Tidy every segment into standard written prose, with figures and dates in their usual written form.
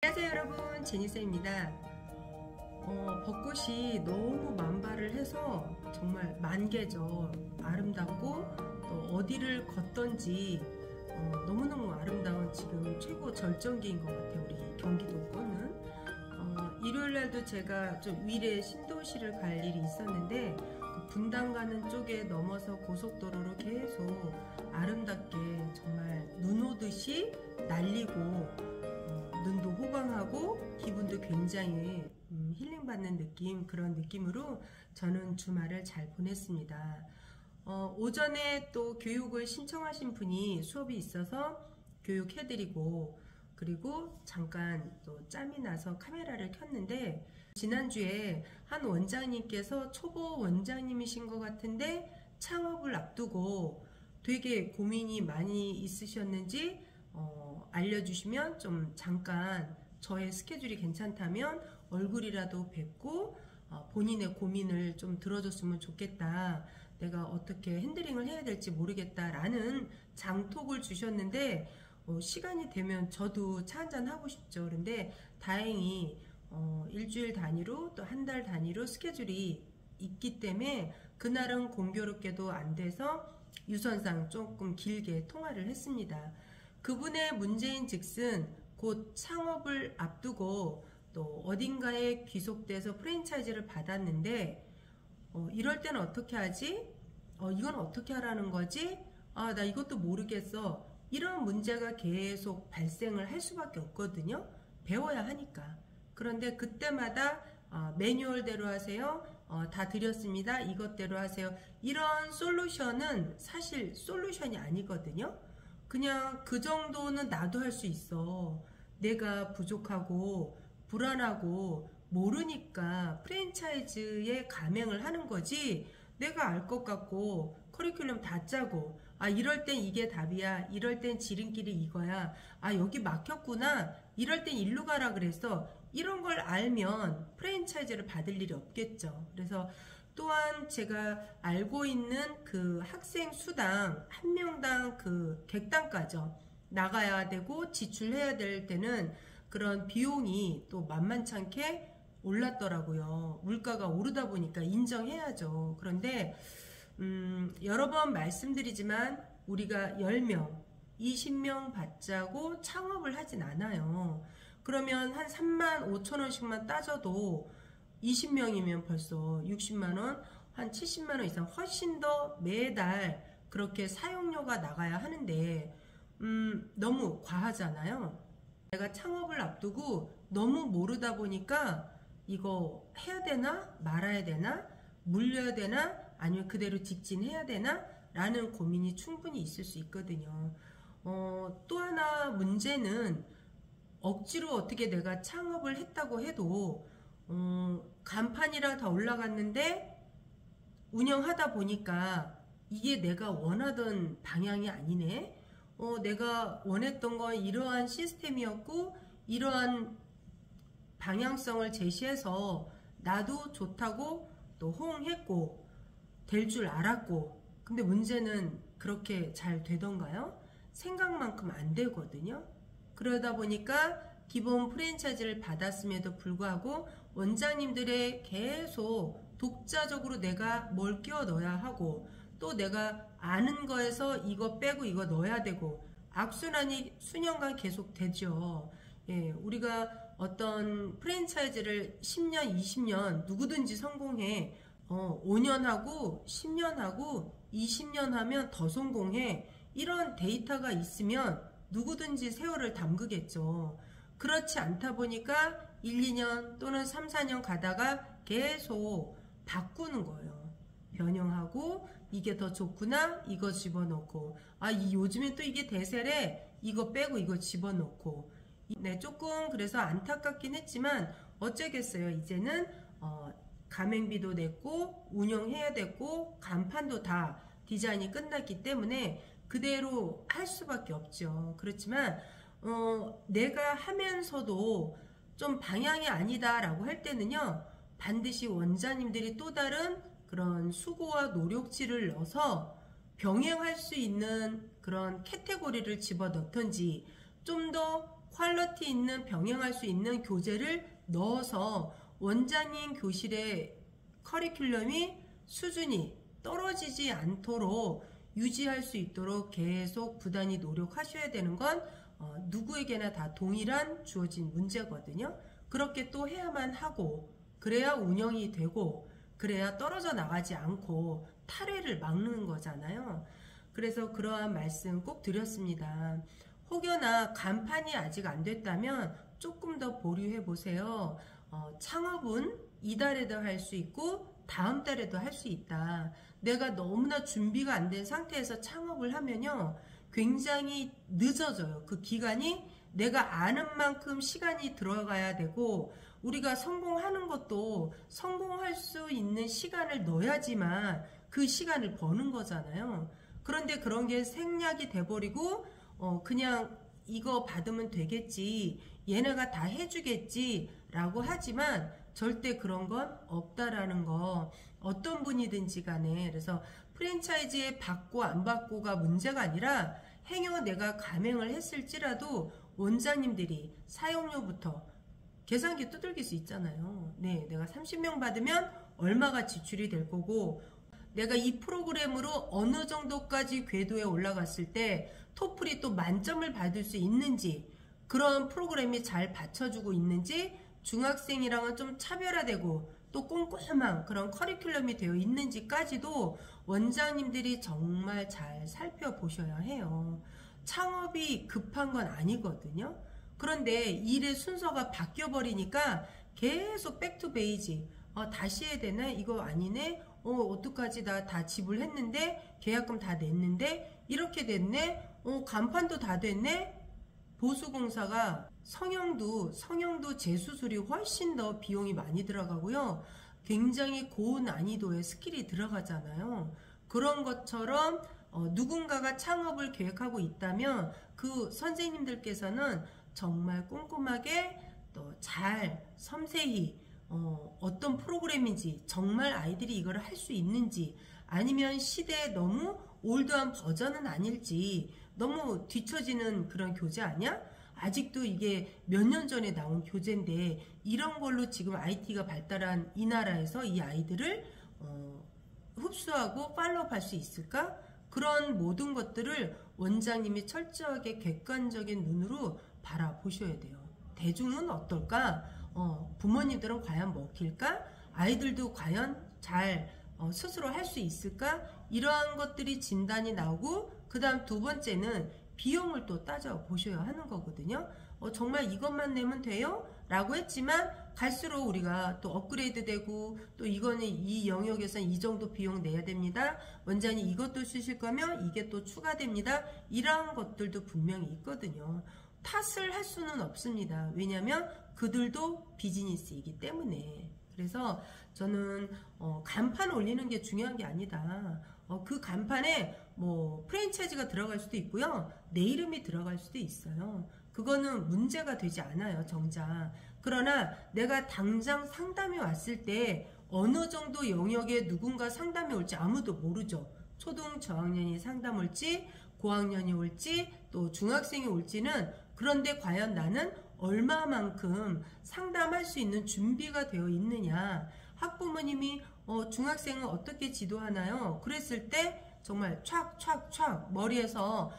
안녕하세요 여러분, 제니쌤입니다. 벚꽃이 너무 만발을 해서 정말 만개죠. 아름답고 또 어디를 걷던지 너무너무 아름다운 지금 최고 절정기인 것 같아요. 우리 경기도권은. 일요일날도 제가 좀 위례 신도시를 갈 일이 있었는데 그 분당 가는 쪽에 넘어서 고속도로로 계속 아름답게 정말 눈 오듯이 날리고 눈도 호강하고 기분도 굉장히 힐링받는 느낌, 그런 느낌으로 저는 주말을 잘 보냈습니다. 오전에 또 교육을 신청하신 분이 수업이 있어서 교육해드리고, 그리고 잠깐 또 짬이 나서 카메라를 켰는데, 지난주에 한 원장님께서 초보 원장님이신 것 같은데 창업을 앞두고 되게 고민이 많이 있으셨는지 알려주시면 좀 잠깐 저의 스케줄이 괜찮다면 얼굴이라도 뵙고 본인의 고민을 좀 들어줬으면 좋겠다. 내가 어떻게 핸들링을 해야 될지 모르겠다 라는 장톡을 주셨는데 시간이 되면 저도 차 한잔 하고 싶죠. 그런데 다행히 일주일 단위로 또 한 달 단위로 스케줄이 있기 때문에 그날은 공교롭게도 안 돼서 유선상 조금 길게 통화를 했습니다. 그분의 문제인 즉슨 곧 창업을 앞두고 또 어딘가에 귀속돼서 프랜차이즈를 받았는데 이럴 때는 어떻게 하지? 이건 어떻게 하라는 거지? 나 이것도 모르겠어. 이런 문제가 계속 발생을 할 수밖에 없거든요. 배워야 하니까. 그런데 그때마다 매뉴얼대로 하세요. 다 드렸습니다. 이것대로 하세요. 이런 솔루션은 사실 솔루션이 아니거든요. 그냥 그 정도는 나도 할 수 있어. 내가 부족하고 불안하고 모르니까 프랜차이즈에 가맹을 하는 거지. 내가 알 것 같고 커리큘럼 다 짜고 이럴 땐 이게 답이야. 이럴 땐 지름길이 이거야. 여기 막혔구나. 이럴 땐 일로 가라 그랬어. 이런 걸 알면 프랜차이즈를 받을 일이 없겠죠. 그래서 또한 제가 알고 있는 그 학생 수당 한 명당 그 객단가죠. 나가야 되고 지출해야 될 때는 그런 비용이 또 만만찮게 올랐더라고요. 물가가 오르다 보니까 인정해야죠. 그런데 여러 번 말씀드리지만 우리가 10명, 20명 받자고 창업을 하진 않아요. 그러면 한 35,000원씩만 따져도 20명이면 벌써 60만원, 한 70만원 이상 훨씬 더 매달 그렇게 사용료가 나가야 하는데 너무 과하잖아요. 내가 창업을 앞두고 너무 모르다 보니까 이거 해야 되나 말아야 되나 물려야 되나 아니면 그대로 직진해야 되나 라는 고민이 충분히 있을 수 있거든요. 또 하나 문제는 억지로 어떻게 내가 창업을 했다고 해도 간판이라 다 올라갔는데 운영하다 보니까 이게 내가 원하던 방향이 아니네. 내가 원했던 건 이러한 시스템이었고 이러한 방향성을 제시해서 나도 좋다고 또 호응했고 될 줄 알았고, 근데 문제는 그렇게 잘 되던가요? 생각만큼 안 되거든요. 그러다 보니까 기본 프랜차이즈를 받았음에도 불구하고 원장님들의 계속 독자적으로 내가 뭘 끼워 넣어야 하고 또 내가 아는 거에서 이거 빼고 이거 넣어야 되고 악순환이 수년간 계속 되죠. 예, 우리가 어떤 프랜차이즈를 10년, 20년 누구든지 성공해. 5년 하고 10년 하고 20년 하면 더 성공해. 이런 데이터가 있으면 누구든지 세월을 담그겠죠. 그렇지 않다 보니까 1, 2년 또는 3, 4년 가다가 계속 바꾸는 거예요. 변형하고 이게 더 좋구나 이거 집어넣고 요즘에 또 이게 대세래 이거 빼고 이거 집어넣고 네, 조금 그래서 안타깝긴 했지만 어쩌겠어요. 이제는 가맹비도 냈고 운영해야 됐고 간판도 다 디자인이 끝났기 때문에 그대로 할 수밖에 없죠. 그렇지만 내가 하면서도 좀 방향이 아니다 라고 할 때는요, 반드시 원장님들이 또 다른 그런 수고와 노력치를 넣어서 병행할 수 있는 그런 카테고리를 집어넣던지 좀 더 퀄리티 있는 병행할 수 있는 교재를 넣어서 원장님 교실의 커리큘럼이 수준이 떨어지지 않도록 유지할 수 있도록 계속 부단히 노력하셔야 되는 건 누구에게나 다 동일한 주어진 문제거든요. 그렇게 또 해야만 하고, 그래야 운영이 되고, 그래야 떨어져 나가지 않고 탈회를 막는 거잖아요. 그래서 그러한 말씀 꼭 드렸습니다. 혹여나 간판이 아직 안 됐다면 조금 더 보류해 보세요. 창업은 이달에도 할 수 있고 다음 달에도 할 수 있다. 내가 너무나 준비가 안 된 상태에서 창업을 하면요, 굉장히 늦어져요. 그 기간이 내가 아는 만큼 시간이 들어가야 되고, 우리가 성공하는 것도 성공할 수 있는 시간을 넣어야지만 그 시간을 버는 거잖아요. 그런데 그런 게 생략이 돼버리고 그냥 이거 받으면 되겠지, 얘네가 다 해주겠지 라고 하지만 절대 그런 건 없다라는 거, 어떤 분이든지 간에. 그래서 프랜차이즈에 받고 안 받고가 문제가 아니라 행여 내가 감행을 했을지라도 원장님들이 사용료부터 계산기 두들길 수 있잖아요. 네, 내가 30명 받으면 얼마가 지출이 될 거고, 내가 이 프로그램으로 어느 정도까지 궤도에 올라갔을 때 토플이 또 만점을 받을 수 있는지, 그런 프로그램이 잘 받쳐주고 있는지, 중학생이랑은 좀 차별화되고 또 꼼꼼한 그런 커리큘럼이 되어 있는지까지도 원장님들이 정말 잘 살펴보셔야 해요. 창업이 급한 건 아니거든요. 그런데 일의 순서가 바뀌어버리니까 계속 백투 베이지, 다시 해야 되나? 이거 아니네? 어떡하지? 나 다 지불했는데, 계약금 다 냈는데, 이렇게 됐네? 간판도 다 됐네? 보수공사가 성형도 재수술이 훨씬 더 비용이 많이 들어가고요. 굉장히 고난이도의 스킬이 들어가잖아요. 그런 것처럼 누군가가 창업을 계획하고 있다면 그 선생님들께서는 정말 꼼꼼하게 또 잘 섬세히 어떤 프로그램인지, 정말 아이들이 이걸 할 수 있는지, 아니면 시대에 너무 올드한 버전은 아닐지, 너무 뒤처지는 그런 교재 아니야? 아직도 이게 몇 년 전에 나온 교재인데 이런 걸로 지금 IT가 발달한 이 나라에서 이 아이들을 흡수하고 팔로우할 수 있을까? 그런 모든 것들을 원장님이 철저하게 객관적인 눈으로 바라보셔야 돼요. 대중은 어떨까? 부모님들은 과연 먹힐까? 아이들도 과연 잘 스스로 할 수 있을까? 이러한 것들이 진단이 나오고, 그 다음 두 번째는 비용을 또 따져보셔야 하는 거거든요. 정말 이것만 내면 돼요? 라고 했지만 갈수록 우리가 또 업그레이드 되고, 또 이거는 이 영역에서는 이 정도 비용 내야 됩니다. 원장님 이것도 쓰실 거면 이게 또 추가됩니다. 이러한 것들도 분명히 있거든요. 탓을 할 수는 없습니다. 왜냐하면 그들도 비즈니스이기 때문에. 그래서 저는 간판 올리는 게 중요한 게 아니다. 그 간판에 뭐 프랜차이즈가 들어갈 수도 있고요, 내 이름이 들어갈 수도 있어요. 그거는 문제가 되지 않아요, 정작. 그러나 내가 당장 상담이 왔을 때 어느 정도 영역에 누군가 상담이 올지 아무도 모르죠. 초등 저학년이 상담 올지, 고학년이 올지, 또 중학생이 올지는. 그런데 과연 나는 얼마만큼 상담할 수 있는 준비가 되어 있느냐. 학부모님이 중학생은 어떻게 지도하나요? 그랬을 때 정말 촥촥촥 머리에서,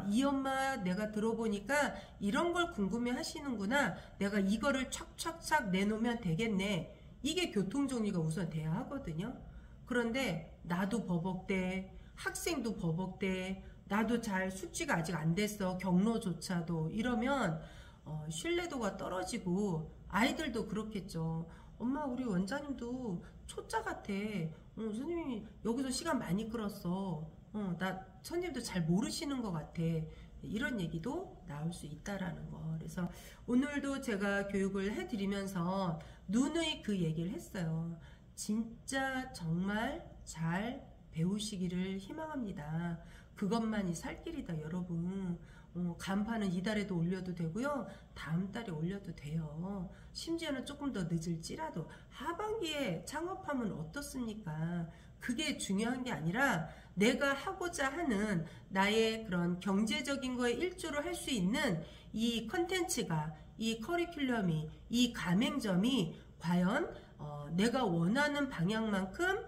이 엄마 내가 들어보니까 이런 걸 궁금해 하시는구나, 내가 이거를 촥촥촥 내놓으면 되겠네. 이게 교통정리가 우선 돼야 하거든요. 그런데 나도 버벅대, 학생도 버벅대, 나도 잘 숙지가 아직 안 됐어, 경로조차도. 이러면 신뢰도가 떨어지고 아이들도 그렇겠죠. 엄마 우리 원장님도 초짜 같아. 선생님이 여기서 시간 많이 끌었어. 나 선생님도 잘 모르시는 것 같아. 이런 얘기도 나올 수 있다라는 거. 그래서 오늘도 제가 교육을 해드리면서 누누이 그 얘기를 했어요. 진짜 정말 잘 배우시기를 희망합니다. 그것만이 살 길이다, 여러분. 간판은 이달에도 올려도 되고요, 다음 달에 올려도 돼요. 심지어는 조금 더 늦을지라도 하반기에 창업하면 어떻습니까? 그게 중요한 게 아니라 내가 하고자 하는 나의 그런 경제적인 거에 일조를 할 수 있는 이 컨텐츠가, 이 커리큘럼이, 이 가맹점이 과연 내가 원하는 방향만큼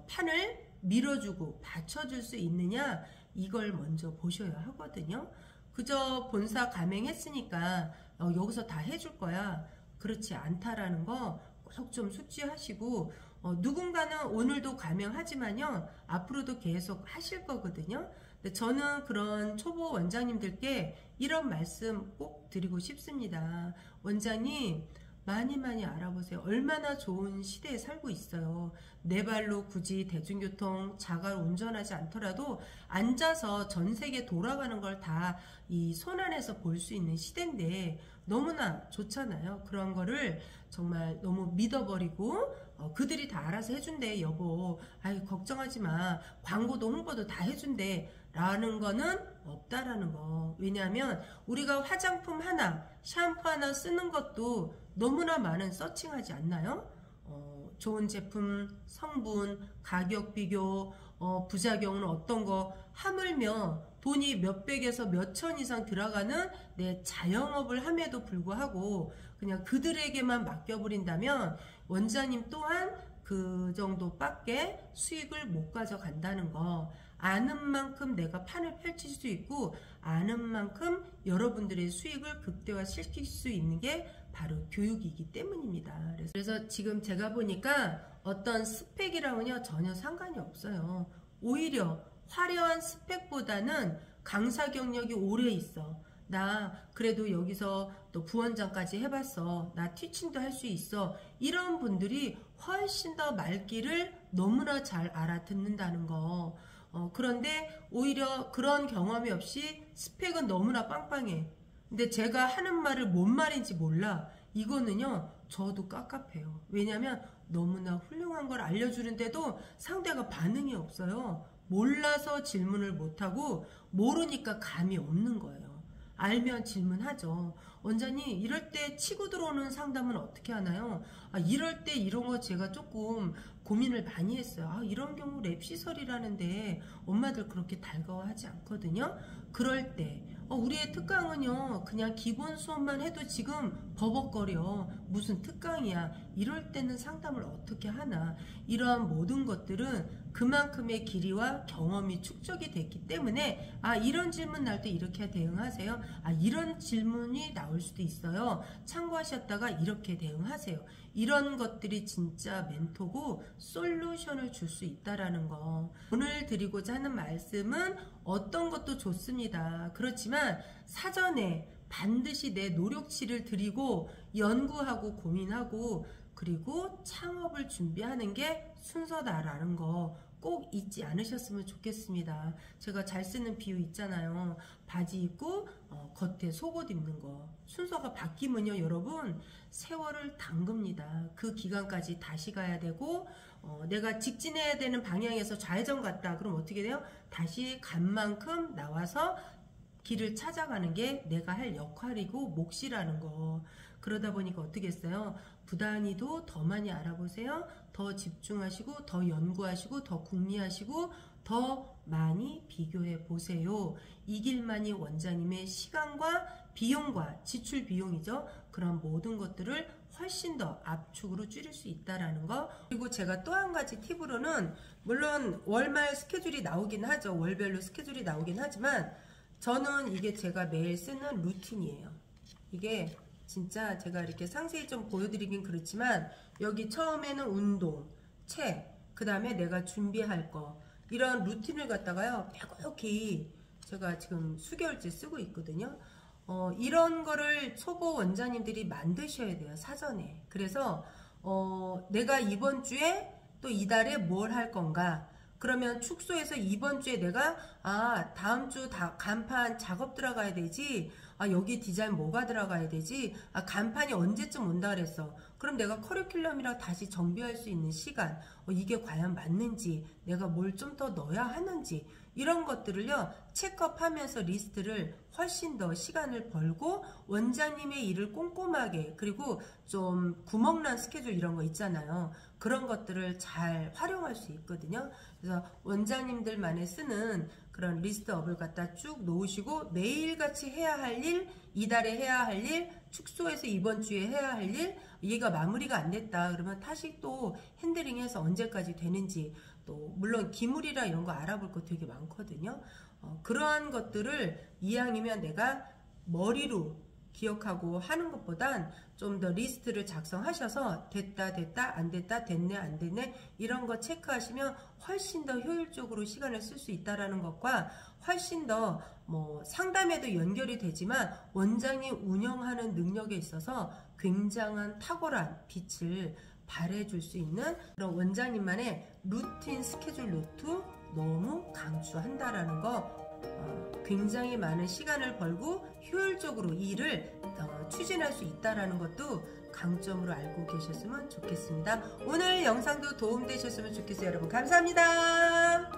판을 밀어주고 받쳐줄 수 있느냐, 이걸 먼저 보셔야 하거든요. 그저 본사 가맹했으니까 여기서 다 해줄 거야, 그렇지 않다라는 거 꼭 좀 숙지하시고, 누군가는 오늘도 가맹하지만요, 앞으로도 계속 하실 거거든요. 근데 저는 그런 초보 원장님들께 이런 말씀 꼭 드리고 싶습니다. 원장님, 많이 알아보세요. 얼마나 좋은 시대에 살고 있어요. 내 발로 굳이 대중교통, 자가를 운전하지 않더라도 앉아서 전 세계 돌아가는 걸 다 이 손안에서 볼 수 있는 시대인데 너무나 좋잖아요. 그런 거를 정말 너무 믿어버리고 그들이 다 알아서 해준대, 여보. 아이, 걱정하지 마. 광고도 홍보도 다 해준대. 라는 거는 없다라는 거. 왜냐하면 우리가 화장품 하나, 샴푸 하나 쓰는 것도 너무나 많은 서칭하지 않나요? 좋은 제품, 성분, 가격 비교, 부작용은 어떤 거, 하물며 돈이 몇백에서 몇천 이상 들어가는 내 자영업을 함에도 불구하고 그냥 그들에게만 맡겨버린다면 원장님 또한 그 정도밖에 수익을 못 가져간다는 거. 아는 만큼 내가 판을 펼칠 수 있고, 아는 만큼 여러분들의 수익을 극대화시킬 수 있는 게 바로 교육이기 때문입니다. 그래서 지금 제가 보니까 어떤 스펙이랑은요 전혀 상관이 없어요. 오히려 화려한 스펙보다는 강사 경력이 오래 있어, 나 그래도 여기서 또 부원장까지 해봤어, 나 티칭도 할 수 있어, 이런 분들이 훨씬 더 말귀를 너무나 잘 알아듣는다는 거. 그런데 오히려 그런 경험이 없이 스펙은 너무나 빵빵해. 근데 제가 하는 말을 뭔 말인지 몰라. 이거는요 저도 깝깝해요. 왜냐면 너무나 훌륭한 걸 알려주는데도 상대가 반응이 없어요. 몰라서 질문을 못하고 모르니까 감이 없는 거예요. 알면 질문하죠. 원장님, 이럴 때 치고 들어오는 상담은 어떻게 하나요? 이럴 때 이런 거 제가 조금 고민을 많이 했어요. 이런 경우 랩시설이라는데 엄마들 그렇게 달가워하지 않거든요. 그럴 때 우리의 특강은요 그냥 기본 수업만 해도 지금 버벅거려. 무슨 특강이야. 이럴 때는 상담을 어떻게 하나. 이러한 모든 것들은 그만큼의 길이와 경험이 축적이 됐기 때문에 이런 질문 날 때 이렇게 대응하세요. 이런 질문이 나올 수도 있어요. 참고하셨다가 이렇게 대응하세요. 이런 것들이 진짜 멘토고 솔루션을 줄 수 있다라는 거. 오늘 드리고자 하는 말씀은 어떤 것도 좋습니다. 그렇지만 사전에 반드시 내 노력치를 들이고 연구하고 고민하고 그리고 창업을 준비하는 게 순서다라는 거 꼭 잊지 않으셨으면 좋겠습니다. 제가 잘 쓰는 비유 있잖아요. 바지 입고 겉에 속옷 입는 거. 순서가 바뀌면요 여러분 세월을 담급니다. 그 기간까지 다시 가야 되고 내가 직진해야 되는 방향에서 좌회전 갔다 그럼 어떻게 돼요? 다시 간 만큼 나와서 길을 찾아가는 게 내가 할 역할이고 몫이라는 거. 그러다 보니까 어떻게 했어요? 부단히도 더 많이 알아보세요. 더 집중하시고 더 연구하시고 더 궁리하시고 더 많이 비교해 보세요. 이 길만이 원장님의 시간과 비용과 지출 비용이죠. 그런 모든 것들을 훨씬 더 압축으로 줄일 수 있다라는 거. 그리고 제가 또 한 가지 팁으로는 물론 월말 스케줄이 나오긴 하죠. 월별로 스케줄이 나오긴 하지만 저는 이게 제가 매일 쓰는 루틴이에요. 이게 진짜 제가 이렇게 상세히 좀 보여드리긴 그렇지만 여기 처음에는 운동, 책, 그 다음에 내가 준비할 거 이런 루틴을 갖다가요 빼곡히 제가 지금 수개월째 쓰고 있거든요. 이런 거를 초보 원장님들이 만드셔야 돼요, 사전에. 그래서 내가 이번 주에 또 이달에 뭘 할 건가. 그러면 축소해서 이번 주에 내가 다음 주 간판 작업 들어가야 되지. 여기 디자인 뭐가 들어가야 되지. 간판이 언제쯤 온다 그랬어. 그럼 내가 커리큘럼이랑 다시 정비할 수 있는 시간, 이게 과연 맞는지, 내가 뭘 좀 더 넣어야 하는지, 이런 것들을요 체크업하면서 리스트를 훨씬 더 시간을 벌고 원장님의 일을 꼼꼼하게, 그리고 좀 구멍난 스케줄 이런 거 있잖아요. 그런 것들을 잘 활용할 수 있거든요. 그래서 원장님들만의 쓰는 그런 리스트업을 갖다 쭉 놓으시고 매일같이 해야 할 일, 이달에 해야 할 일, 축소해서 이번 주에 해야 할 일, 얘가 마무리가 안 됐다 그러면 다시 또 핸들링해서 언제까지 되는지, 또 물론 기물이라 이런 거 알아볼 거 되게 많거든요. 그러한 것들을 이왕이면 내가 머리로 기억하고 하는 것보단 좀 더 리스트를 작성하셔서 됐다 안 됐다, 됐네 안 됐네 이런 거 체크하시면 훨씬 더 효율적으로 시간을 쓸 수 있다라는 것과, 훨씬 더 뭐 상담에도 연결이 되지만 원장이 운영하는 능력에 있어서 굉장한 탁월한 빛을 발해줄 수 있는 그런 원장님만의 루틴 스케줄 노트 너무 강추한다라는 거, 굉장히 많은 시간을 벌고 효율적으로 일을 추진할 수 있다는 것도 강점으로 알고 계셨으면 좋겠습니다. 오늘 영상도 도움되셨으면 좋겠어요. 여러분 감사합니다.